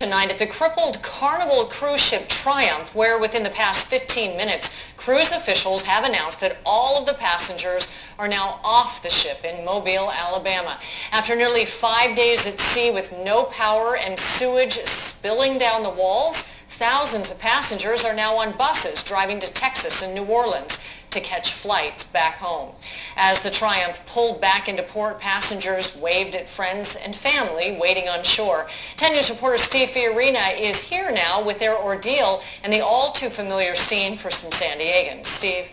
Tonight at the crippled Carnival cruise ship Triumph, where within the past 15 minutes, cruise officials have announced that all of the passengers are now off the ship in Mobile, Alabama. After nearly 5 days at sea with no power and sewage spilling down the walls, thousands of passengers are now on buses driving to Texas and New Orleans to catch flights back home. As the Triumph pulled back into port, passengers waved at friends and family waiting on shore. 10 News reporter Steve Fiorina is here now with their ordeal and the all-too-familiar scene for some San Diegans. Steve?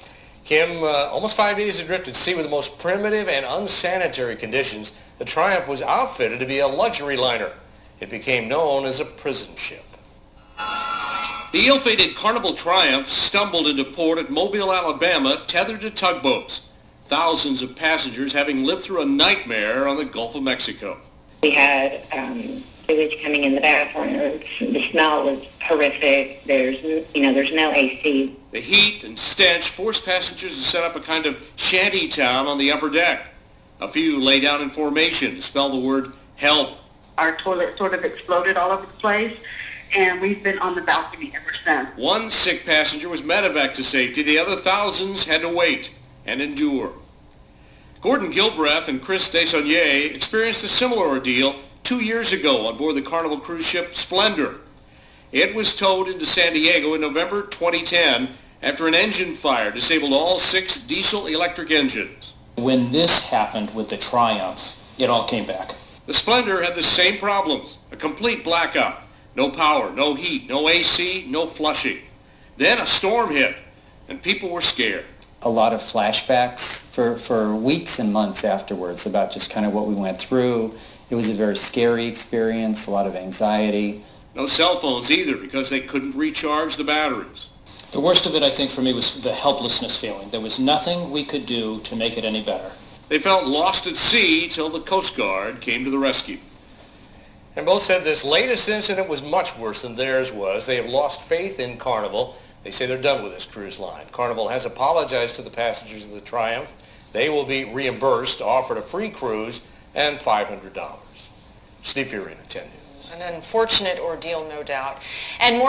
Kim, almost 5 days adrift at sea with the most primitive and unsanitary conditions, the Triumph was outfitted to be a luxury liner. It became known as a prison ship. The ill-fated Carnival Triumph stumbled into port at Mobile, Alabama, tethered to tugboats. Thousands of passengers having lived through a nightmare on the Gulf of Mexico. We had sewage coming in the bathroom. The smell was horrific. There's no AC. The heat and stench forced passengers to set up a kind of shanty town on the upper deck. A few lay down in formation to spell the word help. Our toilet sort of exploded all over the place, and we've been on the balcony ever since. One sick passenger was medevaced to safety. The other thousands had to wait and endure. Gordon Gilbreath and Chris DeSaulniers experienced a similar ordeal 2 years ago on board the Carnival cruise ship Splendor. It was towed into San Diego in November 2010 after an engine fire disabled all 6 diesel-electric engines. When this happened with the Triumph, it all came back. The Splendor had the same problems, a complete blackout. No power, no heat, no AC, no flushing. Then a storm hit, and people were scared. A lot of flashbacks for weeks and months afterwards about just kind of what we went through. It was a very scary experience, a lot of anxiety. No cell phones either, because they couldn't recharge the batteries. The worst of it, I think, for me was the helplessness feeling. There was nothing we could do to make it any better. They felt lost at sea till the Coast Guard came to the rescue. And both said this latest incident was much worse than theirs was. They have lost faith in Carnival. They say they're done with this cruise line. Carnival has apologized to the passengers of the Triumph. They will be reimbursed, offered a free cruise, and $500. Steve Fiorina, 10 News. An unfortunate ordeal, no doubt. And more